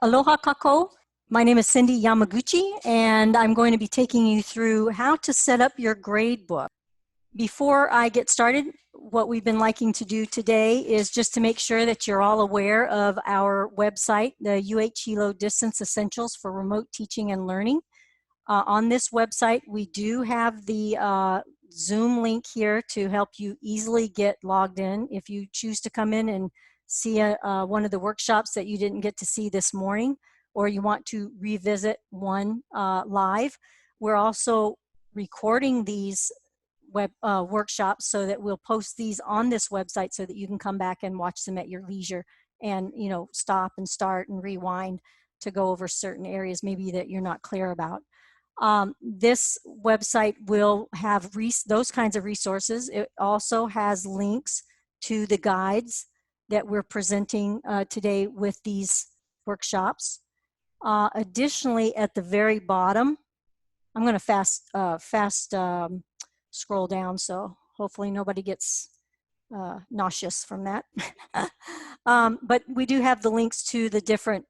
Aloha kako. My name is Cindy Yamaguchi, and I'm going to be taking you through how to set up your gradebook. Before I get started, what we've been liking to do today is just to make sure that you're all aware of our website, the Hilo Distance Essentials for Remote Teaching and Learning. On this website, we do have the Zoom link here to help you easily get logged in. If you choose to come in and see one of the workshops that you didn't get to see this morning, or you want to revisit one live, we're also recording these workshops so that we'll post these on this website so that you can come back and watch them at your leisure and stop and start and rewind to go over certain areas maybe that you're not clear about. This website will have those kinds of resources. It also has links to the guides that we're presenting today with these workshops. Additionally, at the very bottom, I'm going to fast scroll down, so hopefully nobody gets nauseous from that. But we do have the links to the different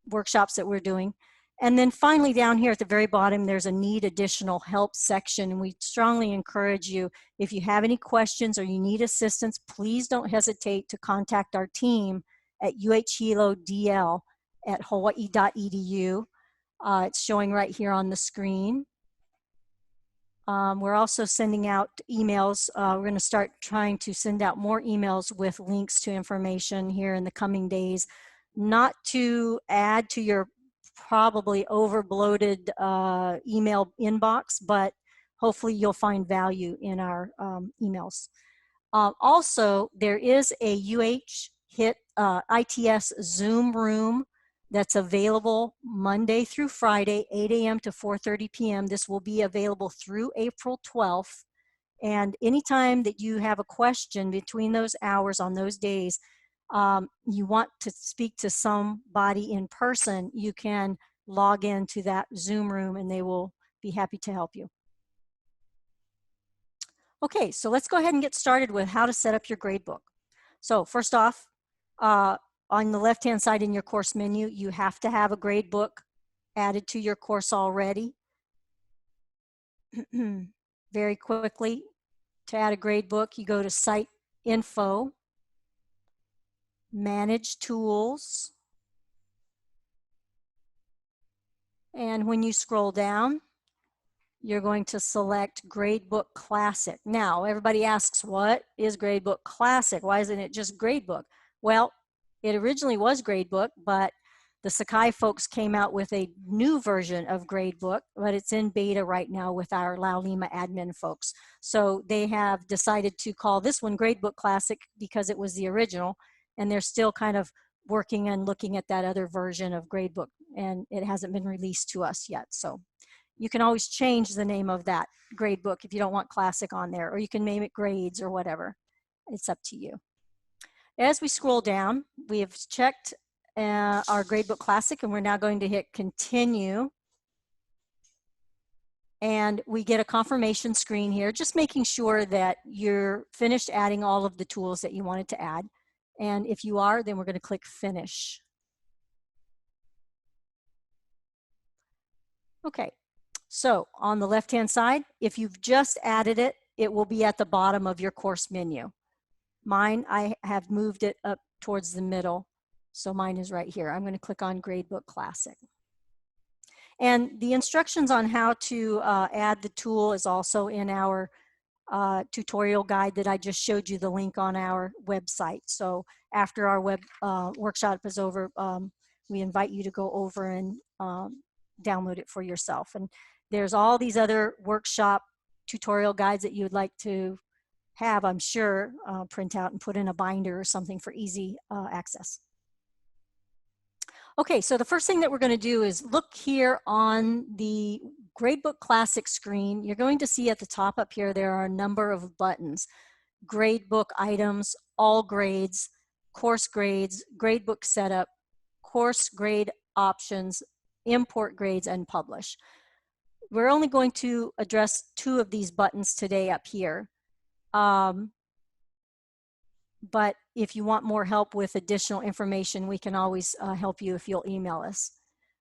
workshops that we're doing. And then finally down here at the very bottom, there's a need additional help section. And we strongly encourage you, if you have any questions or you need assistance, please don't hesitate to contact our team at uhilodl@hawaii.edu. It's showing right here on the screen. We're also sending out emails. We're going to start trying to send out more emails with links to information here in the coming days, not to add to your probably over-bloated email inbox, but hopefully you'll find value in our emails. Also, there is a ITS Zoom room that's available Monday through Friday, 8 a.m. to 4:30 p.m. This will be available through April 12th. And anytime that you have a question between those hours on those days, you want to speak to somebody in person, you can log into that Zoom room and they will be happy to help you. Okay, so let's go ahead and get started with how to set up your gradebook. So first off, on the left-hand side in your course menu, you have to have a gradebook added to your course already. Very quickly, to add a gradebook, you go to Site Info, Manage Tools, and when you scroll down, you're going to select Gradebook Classic. Now, everybody asks, what is Gradebook Classic? Why isn't it just Gradebook? Well, it originally was Gradebook, but the Sakai folks came out with a new version of Gradebook, but it's in beta right now with our Laulima admin folks. So they have decided to call this one Gradebook Classic because it was the original, and they're still kind of working and looking at that other version of Gradebook, and it hasn't been released to us yet. So you can always change the name of that Gradebook if you don't want Classic on there, or you can name it Grades or whatever. It's up to you. As we scroll down, we have checked our Gradebook Classic, and we're now going to hit Continue. And we get a confirmation screen here, just making sure that you're finished adding all of the tools that you wanted to add. And if you are, then we're going to click Finish. Okay, so on the left-hand side, if you've just added it, it will be at the bottom of your course menu. Mine, I have moved it up towards the middle, so mine is right here. I'm going to click on Gradebook Classic. And the instructions on how to add the tool is also in our tutorial guide that I just showed you the link on our website. So after our workshop is over, we invite you to go over and download it for yourself. And there's all these other workshop tutorial guides that you'd like to have, I'm sure, print out and put in a binder or something for easy access. Okay, so the first thing that we're going to do is look here on the Gradebook Classic screen. You're going to see at the top up here, there are a number of buttons. Gradebook Items, All Grades, Course Grades, Gradebook Setup, Course Grade Options, Import Grades, and Publish. We're only going to address 2 of these buttons today up here. but if you want more help with additional information, we can always help you if you'll email us.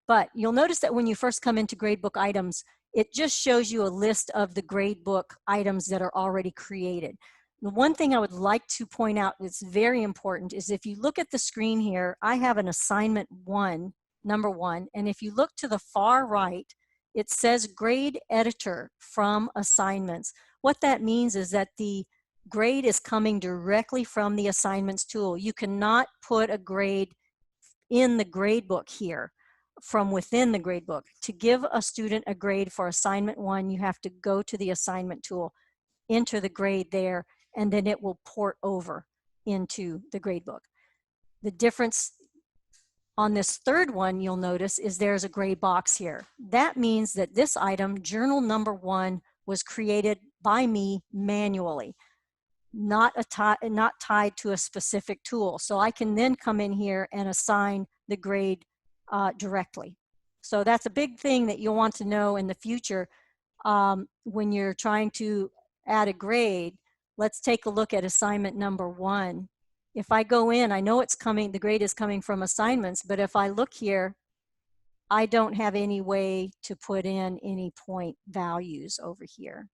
But you'll notice that when you first come into Gradebook Items, it just shows you a list of the Gradebook items that are already created. The one thing I would like to point out that's very important is if you look at the screen here, I have an assignment 1, number 1, and if you look to the far right, it says Grade Editor from Assignments. What that means is that the grade is coming directly from the Assignments tool. You cannot put a grade in the gradebook here from within the gradebook. To give a student a grade for assignment 1, you have to go to the assignment tool, enter the grade there, and then it will port over into the gradebook. The difference on this third one, you'll notice, is there's a gray box here. That means that this item, journal number 1, was created by me manually, not tied to a specific tool. So I can then come in here and assign the grade directly. So that's a big thing that you'll want to know in the future when you're trying to add a grade. Let's take a look at assignment number 1. If I go in, I know it's coming, the grade is coming from assignments, but if I look here, I don't have any way to put in any point values over here.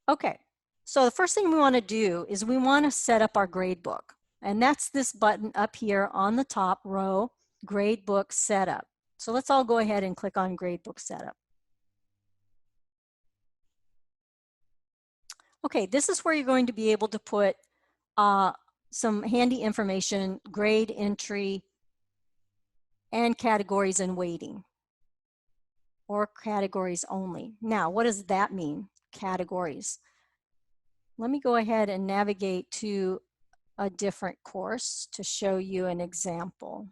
Okay, so the first thing we want to do is we want to set up our gradebook. And that's this button up here on the top row, Gradebook Setup. So let's all go ahead and click on Gradebook Setup. Okay, this is where you're going to be able to put some handy information, grade entry, and categories and weighting, or categories only. Now, what does that mean, categories? Let me go ahead and navigate to a different course to show you an example.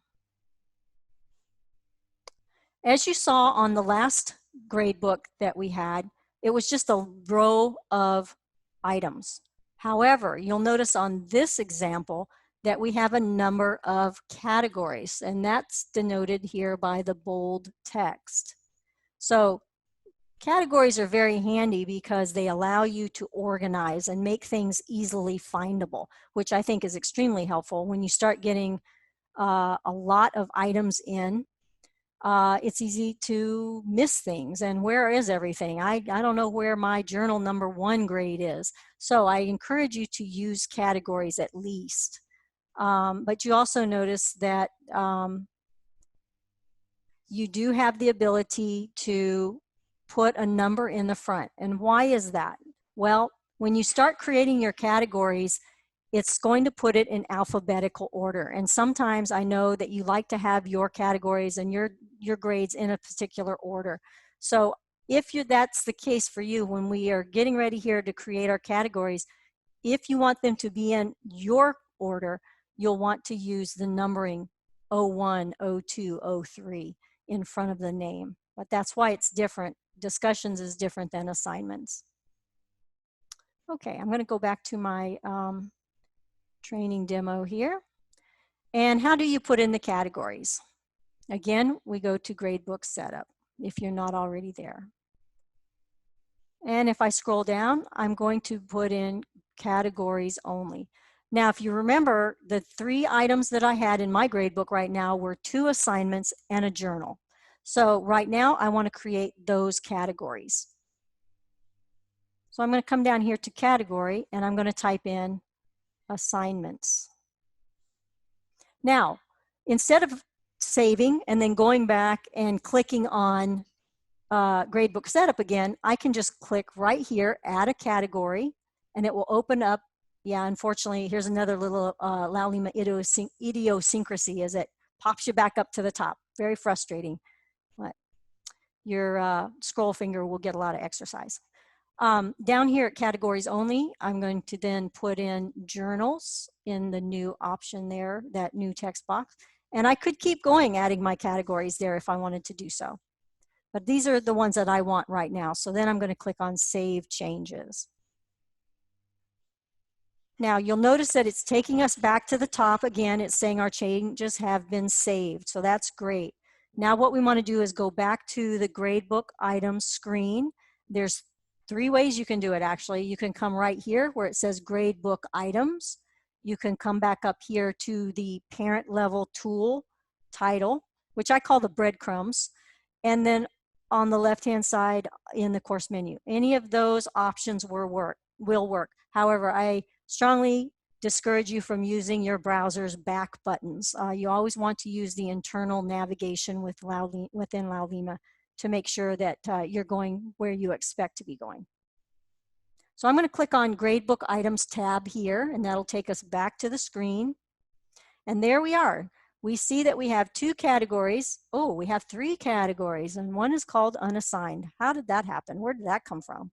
As you saw on the last gradebook that we had, it was just a row of items. However, you'll notice on this example that we have a number of categories, and that's denoted here by the bold text. So categories are very handy because they allow you to organize and make things easily findable, which I think is extremely helpful when you start getting a lot of items in. It's easy to miss things, and where is everything? I don't know where my journal number 1 grade is. So I encourage you to use categories at least. But you also notice that you do have the ability to put a number in the front. And why is that? Well, when you start creating your categories, it's going to put it in alphabetical order. And sometimes I know that you like to have your categories and your grades in a particular order. So if that's the case for you, when we are getting ready here to create our categories, if you want them to be in your order, you'll want to use the numbering 01, 02, 03 in front of the name. But that's why it's different. Discussions is different than assignments. Okay, I'm going to go back to my training demo here. And how do you put in the categories? Again, we go to Gradebook Setup if you're not already there. And if I scroll down, I'm going to put in categories only. Now, if you remember, the 3 items that I had in my gradebook right now were 2 assignments and a journal. So right now, I want to create those categories. So I'm going to come down here to category, and I'm going to type in assignments. Now, instead of saving and then going back and clicking on Gradebook Setup again, I can just click right here, add a category, and it will open up. Yeah, unfortunately, here's another little Laulima idiosyncrasy, as it pops you back up to the top. Very frustrating. But your scroll finger will get a lot of exercise. Down here at categories only, I'm going to then put in journals in the new option there, that new text box. And I could keep going adding my categories there if I wanted to do so. But these are the ones that I want right now. So then I'm going to click on Save Changes. Now you'll notice that it's taking us back to the top again. It's saying our changes have been saved. So that's great. Now what we want to do is go back to the Gradebook Items screen. There's three ways you can do it actually. You can come right here where it says Gradebook Items. You can come back up here to the parent level tool title, which I call the breadcrumbs, and then on the left-hand side in the course menu. Any of those options will work. However, I strongly discourage you from using your browser's back buttons. You always want to use the internal navigation within Laulima to make sure that you're going where you expect to be going. So I'm going to click on Gradebook Items tab here, and that'll take us back to the screen. And there we are. We see that we have two categories. Oh, we have three categories, and one is called unassigned. How did that happen? Where did that come from?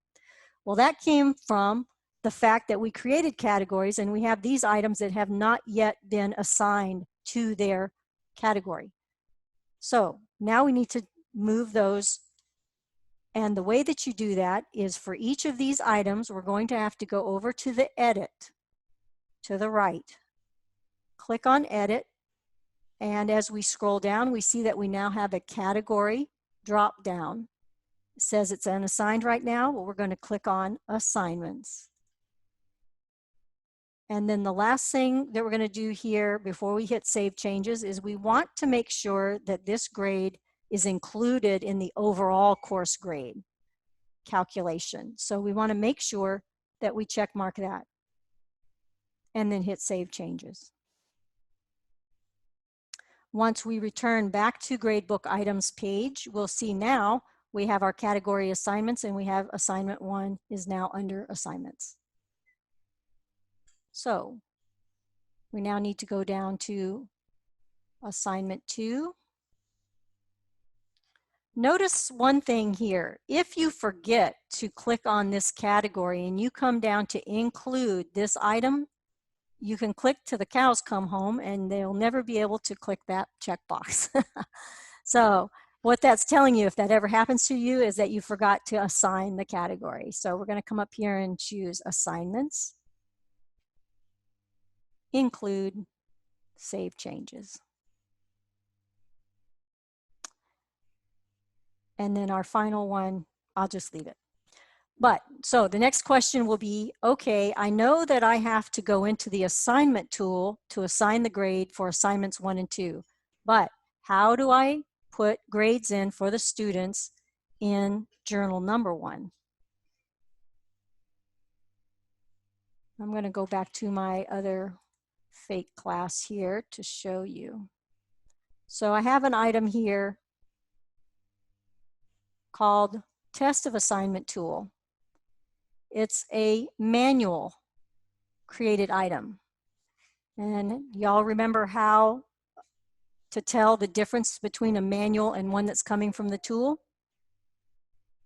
Well, that came from the fact that we created categories, and we have these items that have not yet been assigned to their category. So now we need to move those. And the way that you do that is for each of these items, we're going to have to go over to the edit to the right. Click on edit. And as we scroll down, we see that we now have a category drop down. It says it's unassigned right now, but we're going to click on assignments. And then the last thing that we're going to do here before we hit save changes is we want to make sure that this grade is included in the overall course grade calculation. So we want to make sure that we check mark that and then hit save changes. Once we return back to Gradebook Items page, we'll see now we have our category assignments, and we have assignment 1 is now under assignments. So we now need to go down to assignment 2. Notice one thing here. If you forget to click on this category and you come down to include this item, you can click till the cows come home and they'll never be able to click that checkbox. So what that's telling you, if that ever happens to you, is that you forgot to assign the category. So we're going to come up here and choose assignments, include, save changes. And then our final one, I'll just leave it. But so the next question will be, okay, I know that I have to go into the assignment tool to assign the grade for assignments 1 and 2, but how do I put grades in for the students in journal number 1? I'm going to go back to my other fake class here to show you. So I have an item here called Test of Assignment Tool. It's a manual created item. And y'all remember how to tell the difference between a manual and one that's coming from the tool?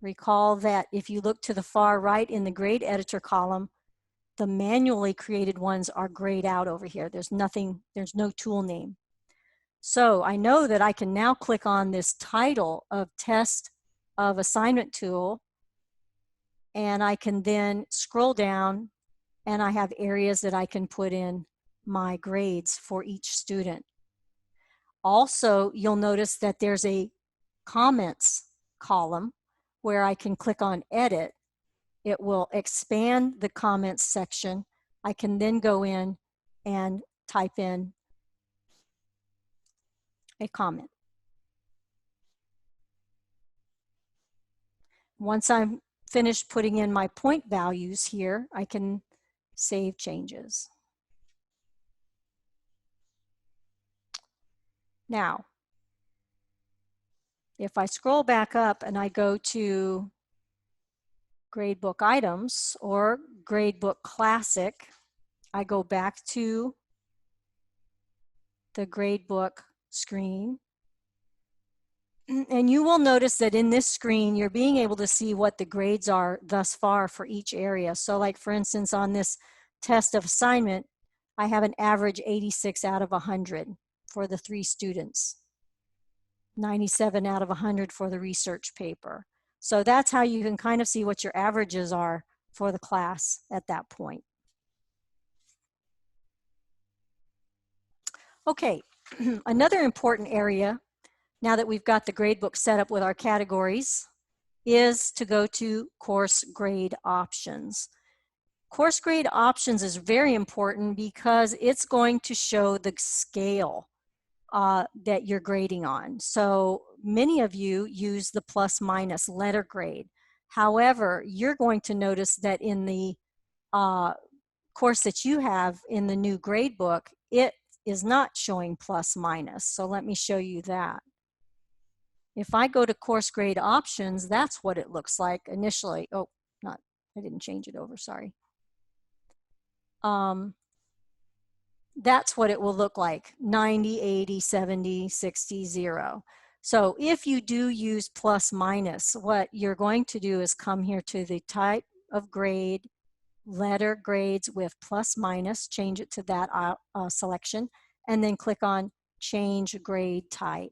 Recall that if you look to the far right in the grade editor column, the manually created ones are grayed out over here. There's nothing, there's no tool name. So I know that I can now click on this title of Test of Assignment Tool, and I can then scroll down and I have areas that I can put in my grades for each student. Also, you'll notice that there's a comments column where I can click on edit. It will expand the comments section. I can then go in and type in a comment. Once I'm finished putting in my point values here, I can save changes. Now, if I scroll back up and I go to Gradebook Items or Gradebook Classic, I go back to the Gradebook screen. And you will notice that in this screen, you're being able to see what the grades are thus far for each area. So like for instance, on this test of assignment, I have an average 86 out of 100 for the 3 students, 97 out of 100 for the research paper. So that's how you can kind of see what your averages are for the class at that point. Okay, another important area, now that we've got the gradebook set up with our categories, is to go to Course Grade Options. Course Grade Options is very important because it's going to show the scale that you're grading on. So many of you use the plus minus letter grade. However, you're going to notice that in the course that you have in the new gradebook, it is not showing plus minus. So let me show you that. If I go to course grade options, that's what it looks like initially. Oh, I didn't change it over, sorry. That's what it will look like, 90, 80, 70, 60, 0. So if you do use plus minus, what you're going to do is come here to the type of grade, letter grades with plus minus, change it to that selection, and then click on change grade type.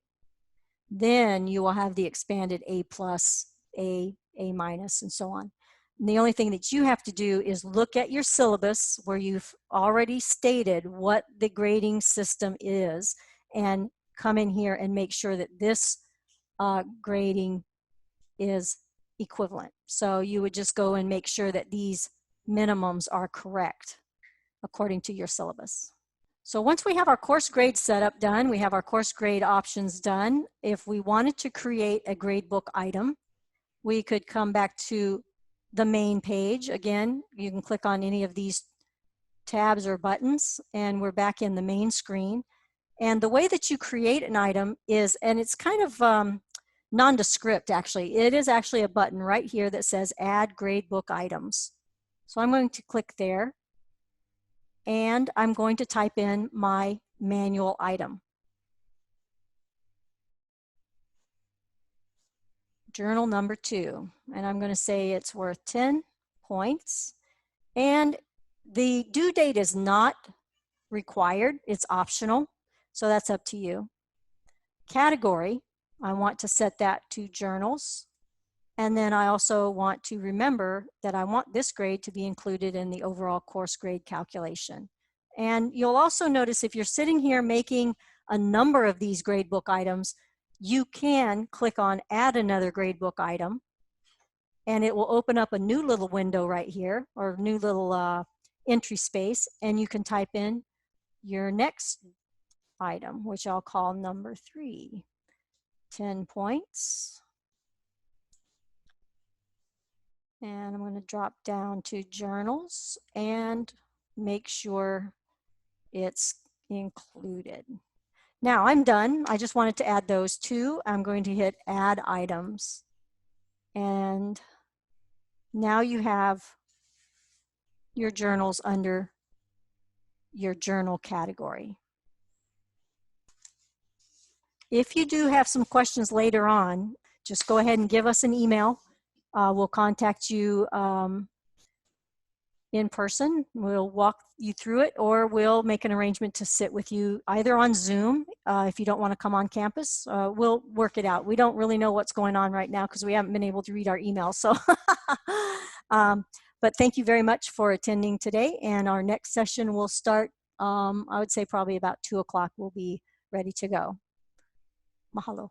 Then you will have the expanded A plus, A minus, and so on. And the only thing that you have to do is look at your syllabus where you've already stated what the grading system is and come in here and make sure that this grading is equivalent. So you would just go and make sure that these minimums are correct according to your syllabus. So once we have our course grade setup done, we have our course grade options done. If we wanted to create a gradebook item, we could come back to the main page. Again, you can click on any of these tabs or buttons and we're back in the main screen. And the way that you create an item is, and it's kind of nondescript actually, it is actually a button right here that says add gradebook items. So I'm going to click there and I'm going to type in my manual item. Journal number 2, and I'm going to say it's worth 10 points. And the due date is not required, it's optional, so that's up to you. Category, I want to set that to journals. And then I also want to remember that I want this grade to be included in the overall course grade calculation. And you'll also notice if you're sitting here making a number of these gradebook items, you can click on add another gradebook item and it will open up a new little window right here or new little entry space, and you can type in your next item, which I'll call number 3, 10 points. And I'm going to drop down to journals and make sure it's included. Now I'm done. I just wanted to add those 2. I'm going to hit add items. And now you have your journals under your journal category. If you do have some questions later on, just go ahead and give us an email. We'll contact you in person. We'll walk you through it, or we'll make an arrangement to sit with you either on Zoom if you don't want to come on campus. We'll work it out. We don't really know what's going on right now because we haven't been able to read our emails. So, but thank you very much for attending today. And our next session will start, I would say probably about 2 o'clock. We'll be ready to go. Mahalo.